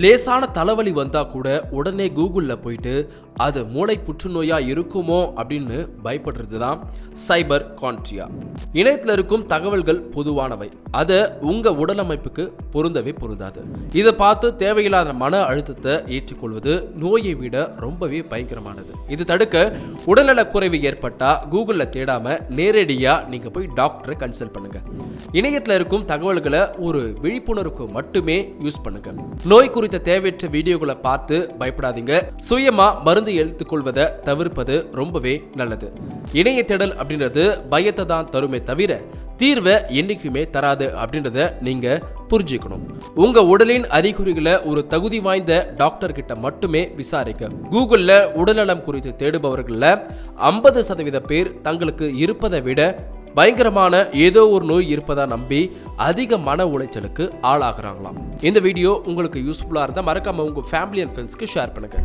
லேசான தலைவலி வந்தா கூட உடனே கூகுள்ல போயிட்டு அது மூளை புற்றுநோயா இருக்குமோ அப்படின்னு பயப்படுறது தான் சைபர் கான்ட்ரியா. இணையத்தில் இருக்கும் தகவல்கள் பொதுவானவை, அதை உங்க உடலமைப்புக்கு பொருந்தவே பொருந்தாது. இதை பார்த்து தேவையில்லாத மன அழுத்தத்தை ஏற்றுக்கொள்வது நோயை விட ரொம்பவே பயங்கரமானது. இது தடுக்க உடல்நல குறைவு ஏற்பட்டா கூகுள்ல தேடாம நேரடியா நீங்க போய் டாக்டரை கன்சல்ட் பண்ணுங்க. இணையத்தில் இருக்கும் தகவல்களை ஒரு விழிப்புணர்வுக்கு மட்டுமே யூஸ் பண்ணுங்க. நோய் குறித்த தேவையற்ற வீடியோக்களை பார்த்து பயப்படாதீங்க. சுயமா மருந்து எடுத்துக்கொள்வதை தவிர்ப்பது ரொம்பவே நல்லது. இணைய தேடல் அப்படின்றது பயத்தை தான் தருமே தவிர தீர்வை என்னைக்குமே தராது அப்படின்றத நீங்க புரிஞ்சுக்கணும். உங்க உடலின் அறிகுறிகளை ஒரு தகுதி வாய்ந்த டாக்டர் கிட்ட மட்டுமே விசாரிக்க. கூகுள்ல உடல்நலம் குறித்து தேடுபவர்கள 50% பேர் தங்களுக்கு இருப்பதை விட பயங்கரமான ஏதோ ஒரு நோய் இருப்பதா நம்பி அதிக மன உளைச்சலுக்கு ஆளாகிறாங்களாம். இந்த வீடியோ உங்களுக்கு யூஸ்ஃபுல்லா இருந்தா மறக்காம உங்க ஃபேமிலி அண்ட் ஃப்ரெண்ட்ஸ்க்கு ஷேர் பண்ணுங்க.